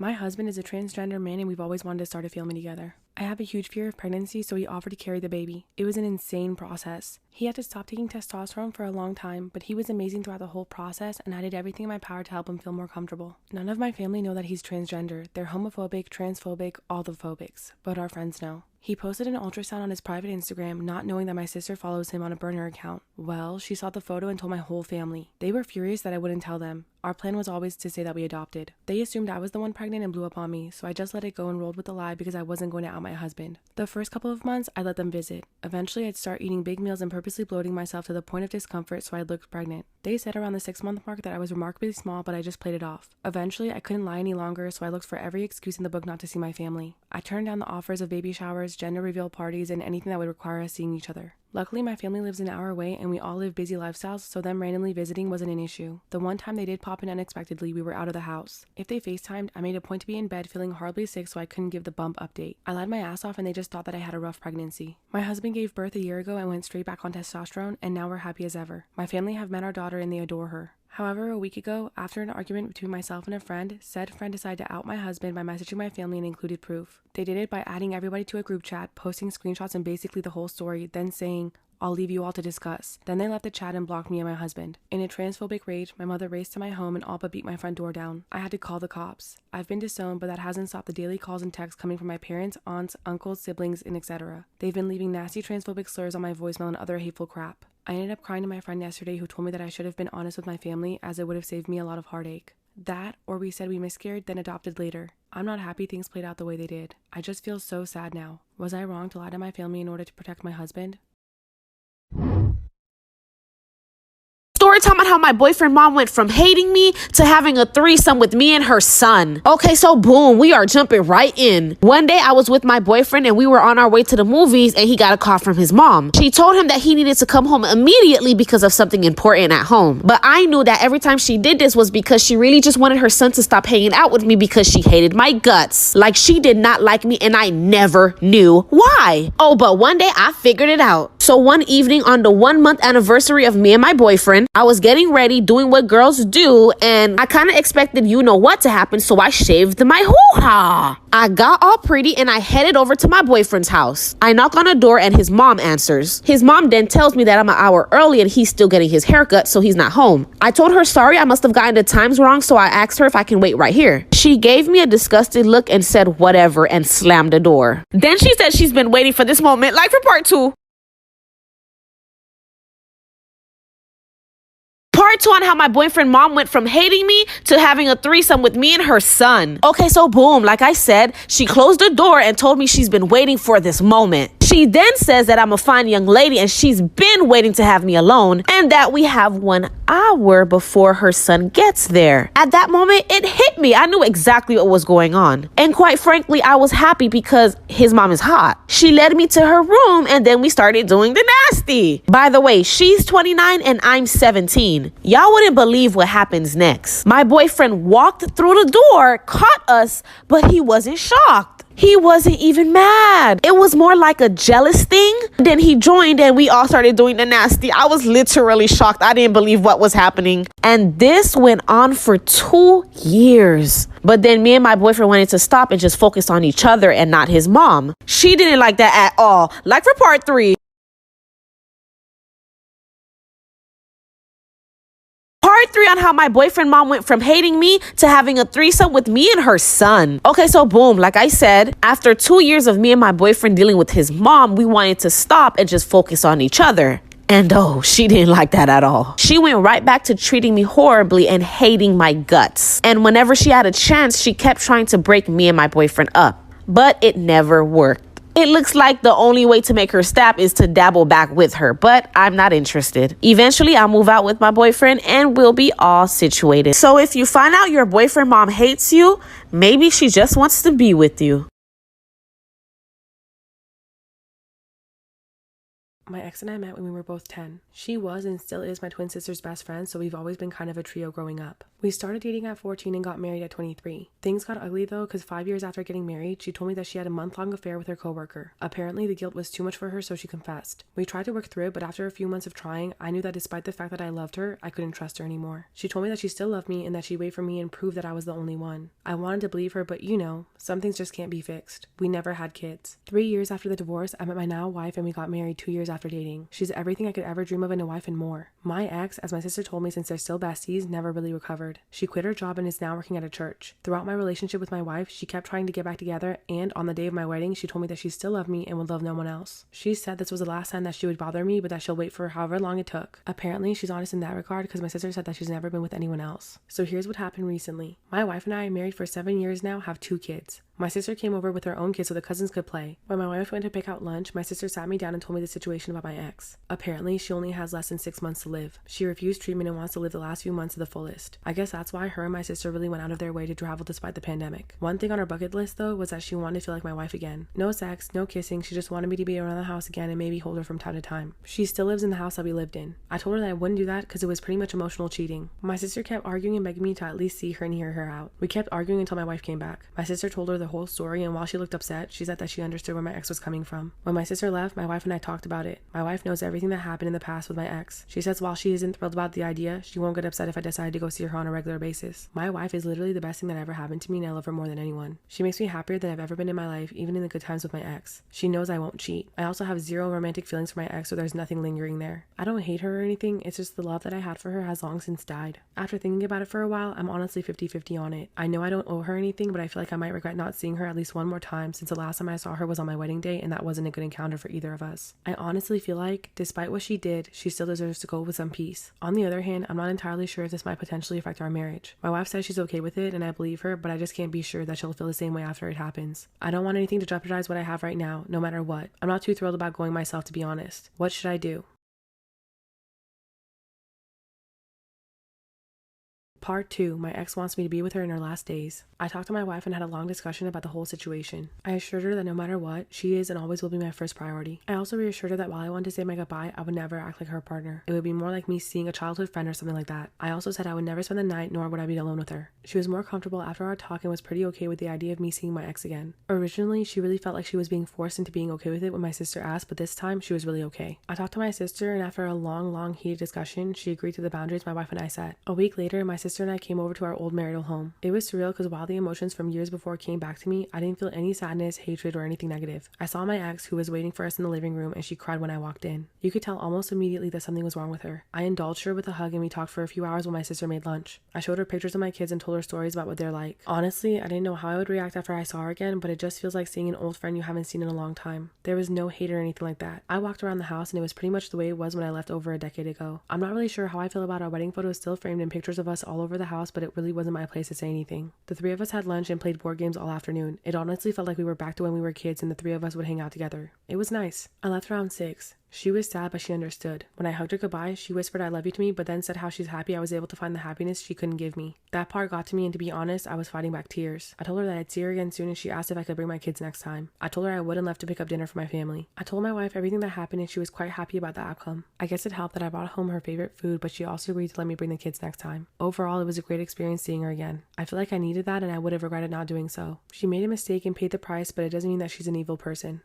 My husband is a transgender man and we've always wanted to start a family together. I have a huge fear of pregnancy, so he offered to carry the baby. It was an insane process. He had to stop taking testosterone for a long time, but he was amazing throughout the whole process and I did everything in my power to help him feel more comfortable. None of my family know that he's transgender. They're homophobic, transphobic, all the phobics, but our friends know. He posted an ultrasound on his private Instagram, not knowing that my sister follows him on a burner account. Well, she saw the photo and told my whole family. They were furious that I wouldn't tell them. Our plan was always to say that we adopted. They assumed I was the one pregnant and blew up on me, so I just let it go and rolled with the lie because I wasn't going to out my husband. The first couple of months, I let them visit. Eventually, I'd start eating big meals and purposely bloating myself to the point of discomfort so I looked pregnant. They said around the 6-month mark that I was remarkably small, but I just played it off. Eventually, I couldn't lie any longer, so I looked for every excuse in the book not to see my family. I turned down the offers of baby showers, gender reveal parties, and anything that would require us seeing each other. Luckily, my family lives an hour away and we all live busy lifestyles, so them randomly visiting wasn't an issue. The one time they did pop in unexpectedly, we were out of the house. If they FaceTimed, I made a point to be in bed feeling horribly sick so I couldn't give the bump update. I lied my ass off and they just thought that I had a rough pregnancy. My husband gave birth a year ago and went straight back on testosterone, and now we're happy as ever. My family have met our daughter and they adore her. However, a week ago, after an argument between myself and a friend, said friend decided to out my husband by messaging my family and included proof. They did it by adding everybody to a group chat, posting screenshots and basically the whole story, then saying, "I'll leave you all to discuss." Then they left the chat and blocked me and my husband. In a transphobic rage, my mother raced to my home and all but beat my front door down. I had to call the cops. I've been disowned, but that hasn't stopped the daily calls and texts coming from my parents, aunts, uncles, siblings, and etc. They've been leaving nasty transphobic slurs on my voicemail and other hateful crap. I ended up crying to my friend yesterday who told me that I should have been honest with my family as it would have saved me a lot of heartache. That, or we said we miscarried, then adopted later. I'm not happy things played out the way they did. I just feel so sad now. Was I wrong to lie to my family in order to protect my husband? Story time on how my boyfriend mom went from hating me to having a threesome with me and her son. Okay, so boom, we are jumping right in. One day I was with my boyfriend and we were on our way to the movies and he got a call from his mom. She told him that he needed to come home immediately because of something important at home. But I knew that every time she did this was because she really just wanted her son to stop hanging out with me because she hated my guts. Like she did not like me and I never knew why. Oh, but one day I figured it out. So one evening on the 1-month anniversary of me and my boyfriend, I was getting ready, doing what girls do, and I kind of expected you know what to happen, so I shaved my hoo-ha. I got all pretty and I headed over to my boyfriend's house. I knock on the door and his mom answers. His mom then tells me that I'm an hour early and he's still getting his haircut, so he's not home. I told her sorry, I must have gotten the times wrong, so I asked her if I can wait right here. She gave me a disgusted look and said whatever and slammed the door. Then she said she's been waiting for this moment, like for part 2. Part 2 on how my boyfriend mom went from hating me to having a threesome with me and her son. Okay, so boom, like I said, she closed the door and told me she's been waiting for this moment. She then says that I'm a fine young lady and she's been waiting to have me alone and that we have 1 hour before her son gets there. At that moment, it hit me. I knew exactly what was going on. And quite frankly, I was happy because his mom is hot. She led me to her room and then we started doing the nasty. By the way, she's 29 and I'm 17. Y'all wouldn't believe what happens next. My boyfriend walked through the door, caught us, but he wasn't shocked. He wasn't even mad. It was more like a jealous thing. Then he joined and we all started doing the nasty. I was literally shocked. I didn't believe what was happening. And this went on for 2 years. But then me and my boyfriend wanted to stop and just focus on each other and not his mom. She didn't like that at all. Like for part 3. Part 3 on how my boyfriend mom went from hating me to having a threesome with me and her son. Okay, so boom, like I said, after 2 years of me and my boyfriend dealing with his mom, we wanted to stop and just focus on each other. And oh, she didn't like that at all. She went right back to treating me horribly and hating my guts. And whenever she had a chance, she kept trying to break me and my boyfriend up. But it never worked. It looks like the only way to make her stop is to dabble back with her, but I'm not interested. Eventually, I'll move out with my boyfriend and we'll be all situated. So if you find out your boyfriend mom hates you, maybe she just wants to be with you. My ex and I met when we were both 10. She was and still is my twin sister's best friend, so we've always been kind of a trio growing up. We started dating at 14 and got married at 23. Things got ugly though, because 5 years after getting married, she told me that she had a month-long affair with her coworker. Apparently, the guilt was too much for her, so she confessed. We tried to work through it, but after a few months of trying, I knew that despite the fact that I loved her, I couldn't trust her anymore. She told me that she still loved me and that she'd wait for me and prove that I was the only one. I wanted to believe her, but some things just can't be fixed. We never had kids. 3 years after the divorce, I met my now wife and we got married 2 years after dating. She's everything I could ever dream of in a wife and more. My ex, as my sister told me since they're still besties, never really recovered. She quit her job and is now working at a church. Throughout my relationship with my wife, she kept trying to get back together, and on the day of my wedding, she told me that she still loved me and would love no one else. She said this was the last time that she would bother me, but that she'll wait for however long it took. Apparently, she's honest in that regard because my sister said that she's never been with anyone else. So here's what happened recently. My wife and I are married for 7 years now, have 2 kids. My sister came over with her own kids so the cousins could play. When my wife went to pick out lunch, my sister sat me down and told me the situation about my ex. Apparently, she only has less than 6 months to live. She refused treatment and wants to live the last few months to the fullest. I guess that's why her and my sister really went out of their way to travel despite the pandemic. One thing on her bucket list though was that she wanted to feel like my wife again. No sex, no kissing, she just wanted me to be around the house again and maybe hold her from time to time. She still lives in the house that we lived in. I told her that I wouldn't do that because it was pretty much emotional cheating. My sister kept arguing and begging me to at least see her and hear her out. We kept arguing until my wife came back. My sister told her the whole story, and while she looked upset, she said that she understood where my ex was coming from. When my sister left, my wife and I talked about it. My wife knows everything that happened in the past with my ex. She says while she isn't thrilled about the idea, she won't get upset if I decide to go see her on a regular basis. My wife is literally the best thing that ever happened to me, and I love her more than anyone. She makes me happier than I've ever been in my life, even in the good times with my ex. She knows I won't cheat. I also have zero romantic feelings for my ex, so there's nothing lingering there. I don't hate her or anything, it's just the love that I had for her has long since died. After thinking about it for a while, I'm honestly 50-50 on it. I know I don't owe her anything, but I feel like I might regret not seeing her at least one more time since the last time I saw her was on my wedding day, and that wasn't a good encounter for either of us. I honestly feel like, despite what she did, she still deserves to go with some peace. On the other hand, I'm not entirely sure if this might potentially affect our marriage. My wife says she's okay with it, and I believe her, but I just can't be sure that she'll feel the same way after it happens. I don't want anything to jeopardize what I have right now, no matter what. I'm not too thrilled about going myself, to be honest. What should I do? Part 2. My ex wants me to be with her in her last days. I talked to my wife and had a long discussion about the whole situation. I assured her that no matter what, she is and always will be my first priority. I also reassured her that while I wanted to say my goodbye, I would never act like her partner. It would be more like me seeing a childhood friend or something like that. I also said I would never spend the night, nor would I be alone with her. She was more comfortable after our talk and was pretty okay with the idea of me seeing my ex again. Originally, she really felt like she was being forced into being okay with it when my sister asked, but this time, she was really okay. I talked to my sister, and after a long heated discussion, she agreed to the boundaries my wife and I set. A week later, my sister and I came over to our old marital home. It was surreal because while the emotions from years before came back to me, I didn't feel any sadness, hatred, or anything negative. I saw my ex, who was waiting for us in the living room, and she cried when I walked in. You could tell almost immediately that something was wrong with her. I indulged her with a hug and we talked for a few hours while my sister made lunch. I showed her pictures of my kids and told her stories about what they're like. Honestly, I didn't know how I would react after I saw her again, but it just feels like seeing an old friend you haven't seen in a long time. There was no hate or anything like that. I walked around the house and it was pretty much the way it was when I left over a decade ago. I'm not really sure how I feel about our wedding photos still framed in pictures of us all over the house, but it really wasn't my place to say anything. The 3 of us had lunch and played board games all afternoon. It honestly felt like we were back to when we were kids and the 3 of us would hang out together. It was nice. I left around 6. She was sad, but she understood. When I hugged her goodbye, she whispered I love you to me, but then said how she's happy I was able to find the happiness she couldn't give me. That part got to me, and to be honest, I was fighting back tears. I told her that I'd see her again soon, and she asked if I could bring my kids next time. I told her I would and left to pick up dinner for my family. I told my wife everything that happened, and she was quite happy about the outcome. I guess it helped that I brought home her favorite food, but she also agreed to let me bring the kids next time. Overall, it was a great experience seeing her again. I feel like I needed that, and I would have regretted not doing so. She made a mistake and paid the price, but it doesn't mean that she's an evil person.